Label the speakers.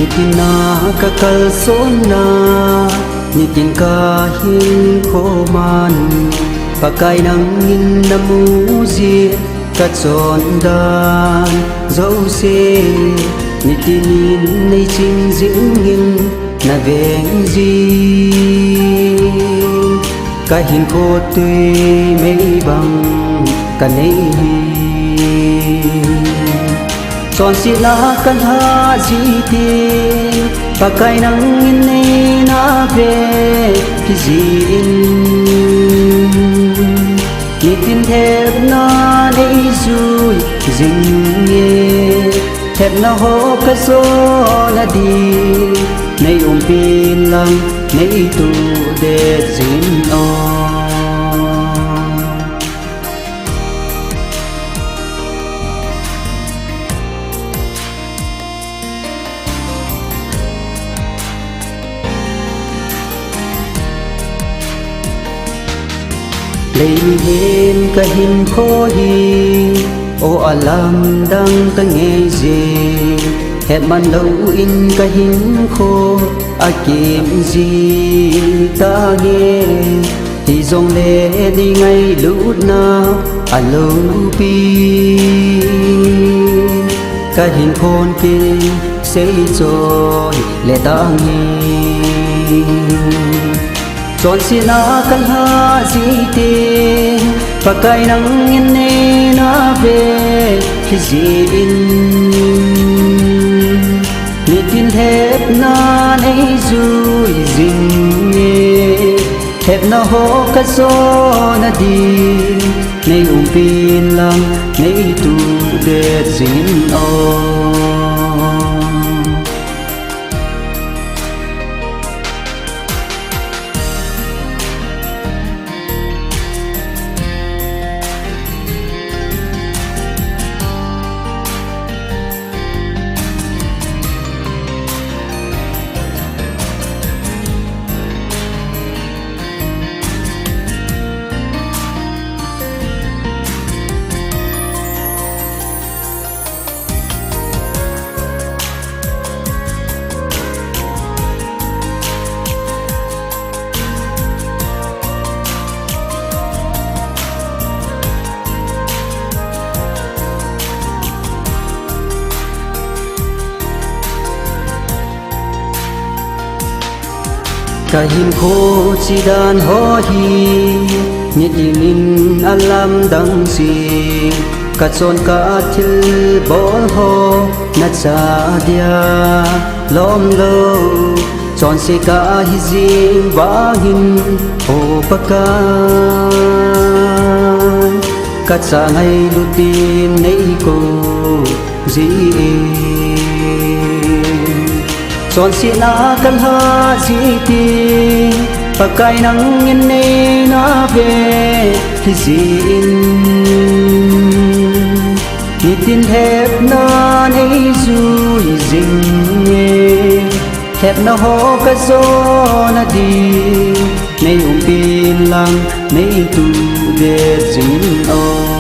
Speaker 1: nitina kakal sona nitin kahin khoman pakai nang in namuzi katson dan dấu se nitinin nay chinh dĩnh in na veng gì cái hình khô tươi mấy bằng cả nay son si la kan ha ji tin pakai nang in nay na ve ki ji in nitin thep na nay zui jing ye thep na ho ka so na di nay pin lang nay tu de zin o lấy hen cả hình khô hi ô alam đang ta nghe gì hẹn ban lâu in cả hình khô a kiếm gì ta nghe thì dòng lệ đi ngay lúc nào a lâu pi cả hình khôn kia sẽ rồi lệ ta nghe son si na kan ha ji te pakai nang in ne na ve ki ji in nitin thep na nei zui jing ne thep na ho ka so na di nei pin lang nei tu de jin o cả hình khô chỉ đàn ho hi nhị min alam đăng si cả son cả thil bol ho na cha dia lom lo son se cả hi jing wa hin o pakai cả cha ngày lutin nei ko ji son si na kan ha ji ti pakai nang in nei na ve ki ji in nitin hep na nei zui jing ye hep na ho ka zo na di nei pin lang nei tu de jing o